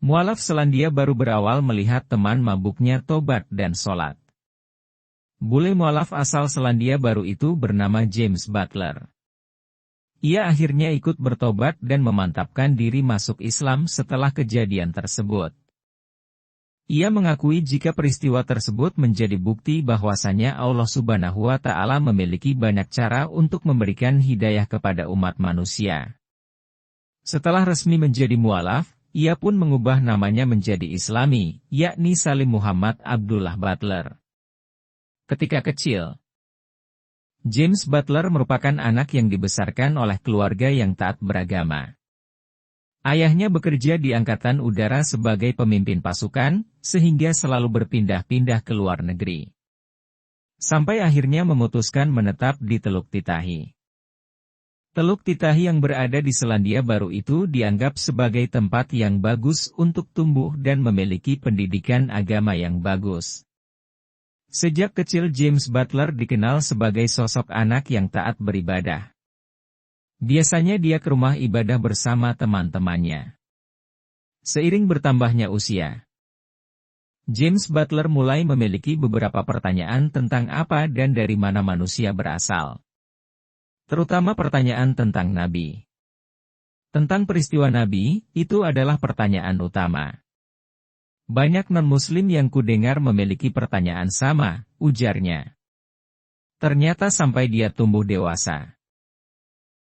Mualaf Selandia Baru berawal melihat teman mabuknya tobat dan sholat. Bule mualaf asal Selandia Baru itu bernama James Butler. Ia akhirnya ikut bertobat dan memantapkan diri masuk Islam setelah kejadian tersebut. Ia mengakui jika peristiwa tersebut menjadi bukti bahwasanya Allah Subhanahu wa Ta'ala memiliki banyak cara untuk memberikan hidayah kepada umat manusia. Setelah resmi menjadi mualaf, ia pun mengubah namanya menjadi Islami, yakni Salim Muhammad Abdullah Butler. Ketika kecil, James Butler merupakan anak yang dibesarkan oleh keluarga yang taat beragama. Ayahnya bekerja di Angkatan Udara sebagai pemimpin pasukan, sehingga selalu berpindah-pindah ke luar negeri. Sampai akhirnya memutuskan menetap di Teluk Titahi. Teluk Titahi yang berada di Selandia Baru itu dianggap sebagai tempat yang bagus untuk tumbuh dan memiliki pendidikan agama yang bagus. Sejak kecil James Butler dikenal sebagai sosok anak yang taat beribadah. Biasanya dia ke rumah ibadah bersama teman-temannya. Seiring bertambahnya usia, James Butler mulai memiliki beberapa pertanyaan tentang apa dan dari mana manusia berasal. Terutama pertanyaan tentang Nabi. Tentang peristiwa Nabi, itu adalah pertanyaan utama. Banyak non-muslim yang kudengar memiliki pertanyaan sama, ujarnya. Ternyata sampai dia tumbuh dewasa,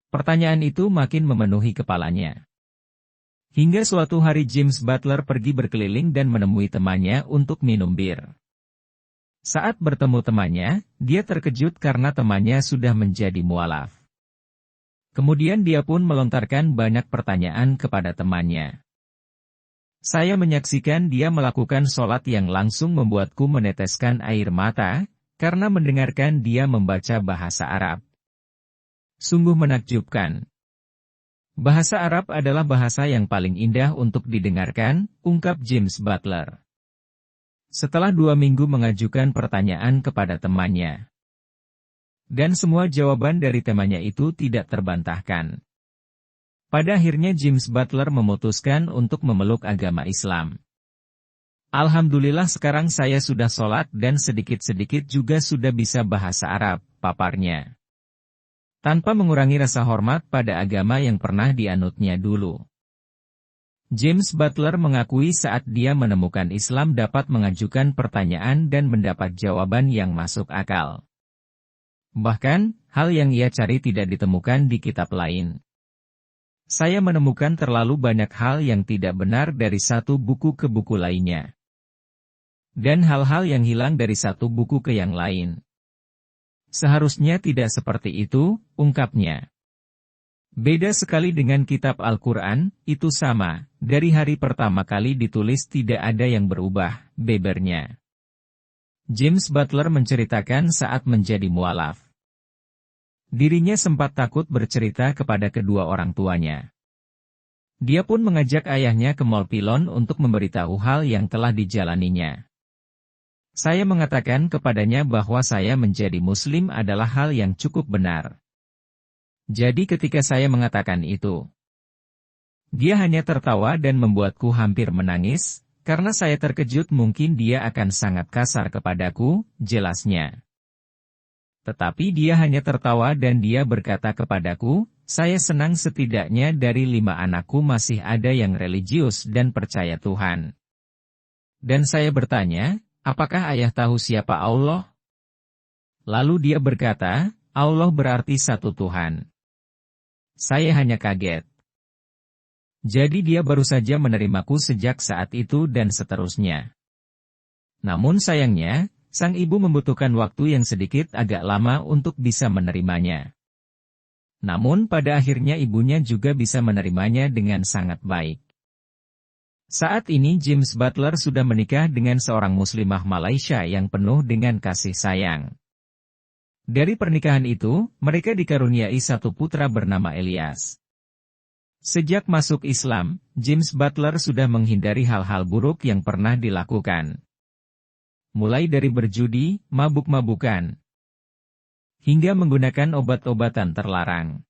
pertanyaan itu makin memenuhi kepalanya. Hingga suatu hari James Butler pergi berkeliling dan menemui temannya untuk minum bir. Saat bertemu temannya, dia terkejut karena temannya sudah menjadi mualaf. Kemudian dia pun melontarkan banyak pertanyaan kepada temannya. Saya menyaksikan dia melakukan sholat yang langsung membuatku meneteskan air mata, karena mendengarkan dia membaca bahasa Arab. Sungguh menakjubkan. Bahasa Arab adalah bahasa yang paling indah untuk didengarkan, ungkap James Butler. Setelah 2 minggu mengajukan pertanyaan kepada temannya, dan semua jawaban dari temannya itu tidak terbantahkan. Pada akhirnya James Butler memutuskan untuk memeluk agama Islam. Alhamdulillah sekarang saya sudah sholat dan sedikit-sedikit juga sudah bisa bahasa Arab, paparnya. Tanpa mengurangi rasa hormat pada agama yang pernah dianutnya dulu. James Butler mengakui saat dia menemukan Islam dapat mengajukan pertanyaan dan mendapat jawaban yang masuk akal. Bahkan, hal yang ia cari tidak ditemukan di kitab lain. Saya menemukan terlalu banyak hal yang tidak benar dari satu buku ke buku lainnya. Dan hal-hal yang hilang dari satu buku ke yang lain. Seharusnya tidak seperti itu, ungkapnya. Beda sekali dengan kitab Al-Quran, itu sama, dari hari pertama kali ditulis tidak ada yang berubah, bebernya. James Butler menceritakan saat menjadi mualaf. Dirinya sempat takut bercerita kepada kedua orang tuanya. Dia pun mengajak ayahnya ke Mall Pilon untuk memberitahu hal yang telah dijalaninya. Saya mengatakan kepadanya bahwa saya menjadi Muslim adalah hal yang cukup benar. Jadi ketika saya mengatakan itu, dia hanya tertawa dan membuatku hampir menangis, karena saya terkejut mungkin dia akan sangat kasar kepadaku, jelasnya. Tetapi dia hanya tertawa dan dia berkata kepadaku, saya senang setidaknya dari 5 anakku masih ada yang religius dan percaya Tuhan. Dan saya bertanya, apakah ayah tahu siapa Allah? Lalu dia berkata, Allah berarti satu Tuhan. Saya hanya kaget. Jadi dia baru saja menerimaku sejak saat itu dan seterusnya. Namun sayangnya, sang ibu membutuhkan waktu yang sedikit agak lama untuk bisa menerimanya. Namun pada akhirnya ibunya juga bisa menerimanya dengan sangat baik. Saat ini James Butler sudah menikah dengan seorang muslimah Malaysia yang penuh dengan kasih sayang. Dari pernikahan itu, mereka dikaruniai satu putra bernama Elias. Sejak masuk Islam, James Butler sudah menghindari hal-hal buruk yang pernah dilakukan. Mulai dari berjudi, mabuk-mabukan, hingga menggunakan obat-obatan terlarang.